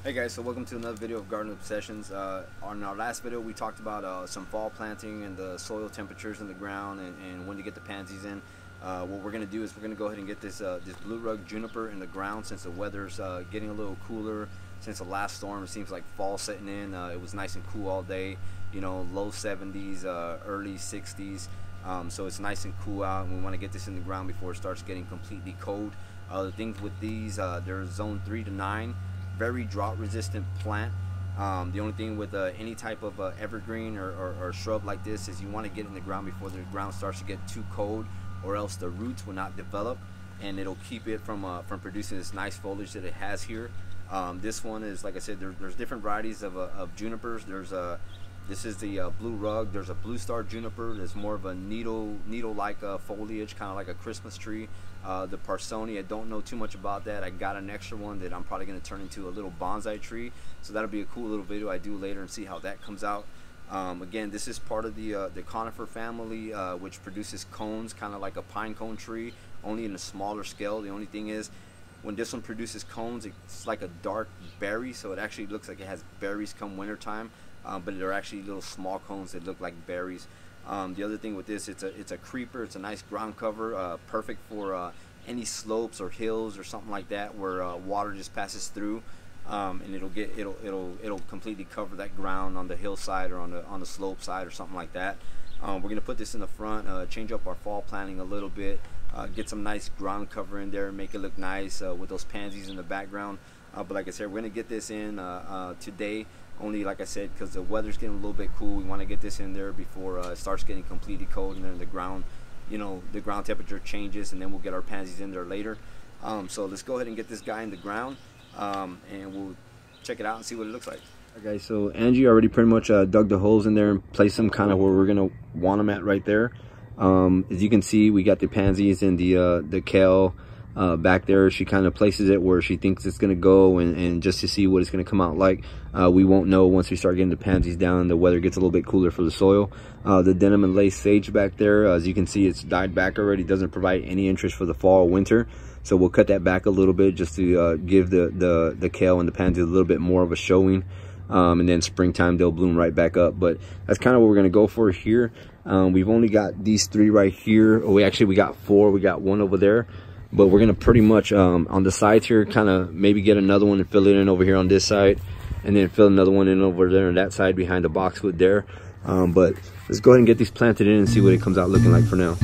Hey guys, so welcome to another video of Garden Obsessions. On our last video we talked about some fall planting and the soil temperatures in the ground and when to get the pansies in. What we're going to do is we're going to go ahead and get this blue rug juniper in the ground since the weather's getting a little cooler. Since the last storm, it seems like fall setting in. It was nice and cool all day, you know, low 70s, early 60s. So it's nice and cool out, and we want to get this in the ground before it starts getting completely cold. The things with these, they're zone 3 to 9. Very drought resistant plant. The only thing with any type of evergreen or shrub like this is you want to get in the ground before the ground starts to get too cold, or else the roots will not develop and it'll keep it from producing this nice foliage that it has here. This one is, like I said, there's different varieties of junipers. This is the blue rug. There's a blue star juniper. There's more of a needle-like foliage, kind of like a Christmas tree. The Parsoni, I don't know too much about that. I got an extra one that I'm probably going to turn into a little bonsai tree. So that'll be a cool little video I do later and see how that comes out. Again, this is part of the conifer family, which produces cones, kind of like a pine cone tree, only in a smaller scale. The only thing is, when this one produces cones, it's like a dark berry, so it actually looks like it has berries come wintertime. But they're actually little small cones that look like berries. The other thing with this, it's a creeper. It's a nice ground cover, perfect for any slopes or hills or something like that where water just passes through, and it'll completely cover that ground on the hillside or on the slope side or something like that. We're gonna put this in the front, change up our fall planting a little bit, get some nice ground cover in there, make it look nice with those pansies in the background. But like I said, we're gonna get this in today. Only, like I said, because the weather's getting a little bit cool, we want to get this in there before it starts getting completely cold, and then the ground, you know, the ground temperature changes, and then we'll get our pansies in there later. So let's go ahead and get this guy in the ground, and we'll check it out and see what it looks like. Okay, so Angie already pretty much dug the holes in there and placed them kind of where we're gonna want them at right there. As you can see, we got the pansies and the kale back there. She kind of places it where she thinks it's going to go, and just to see what it's going to come out like. We won't know once we start getting the pansies down. The weather gets a little bit cooler for the soil. The denim and lace sage back there, as you can see, it's died back already. Doesn't provide any interest for the fall or winter, so we'll cut that back a little bit just to give the kale and the pansies a little bit more of a showing. And then springtime they'll bloom right back up. But that's kind of what we're going to go for here. We've only got these 3 right here. Oh, we got 4. We got 1 over there. But we're gonna pretty much on the sides here, kind of maybe get another one and fill it in over here on this side, and then fill another one in over there on that side behind the boxwood there. But let's go ahead and get these planted in and see what it comes out looking like for now.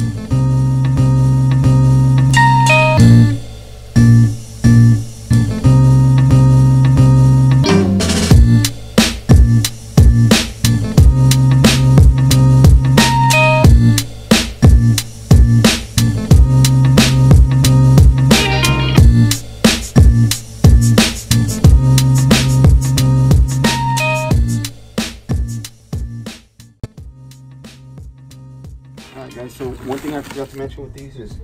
Alright guys, so one thing I forgot to mention with these is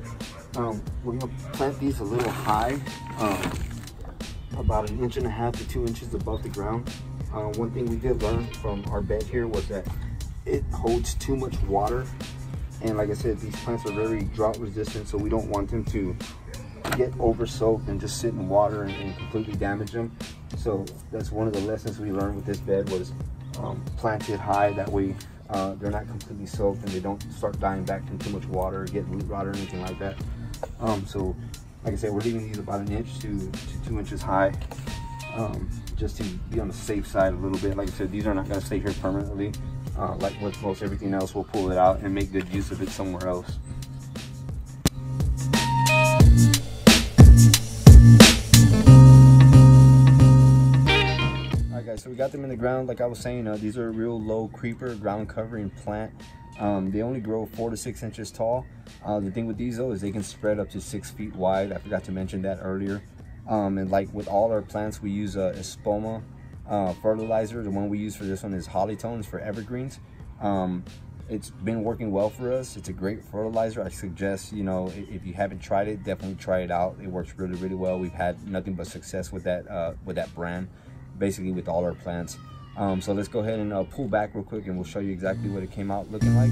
we're going to plant these a little high, about 1.5 to 2 inches above the ground. One thing we did learn from our bed here was that it holds too much water, and like I said, these plants are very drought resistant, so we don't want them to get over soaked and just sit in water and completely damage them. So that's one of the lessons we learned with this bed, was plant it high. That way they're not completely soaked and they don't start dying back from too much water or get root rot or anything like that. So like I said, we're leaving these about 1 inch to 2 inches high, just to be on the safe side a little bit. Like I said, these are not going to stay here permanently. Like with most everything else, we'll pull it out and make good use of it somewhere else. So we got them in the ground. Like I was saying, these are a real low creeper ground covering plant. They only grow 4 to 6 inches tall. The thing with these though is they can spread up to 6 feet wide. I forgot to mention that earlier. And like with all our plants, we use espoma fertilizer. The one we use for this one is Hollytones for evergreens. It's been working well for us. It's a great fertilizer. I suggest, you know, if you haven't tried it, definitely try it out. It works really, really well. We've had nothing but success with that brand, basically with all our plants. So let's go ahead and pull back real quick and we'll show you exactly what it came out looking like.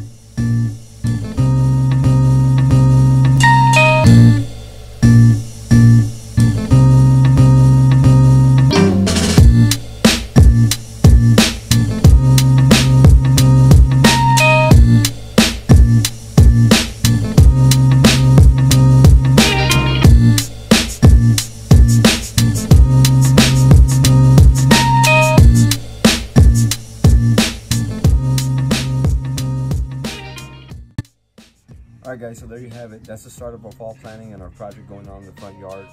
Alright guys, so there you have it. That's the start of our fall planting and our project going on in the front yard.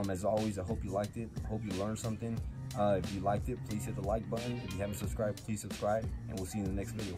As always, I hope you liked it. I hope you learned something. If you liked it, please hit the like button. If you haven't subscribed, please subscribe, and we'll see you in the next video.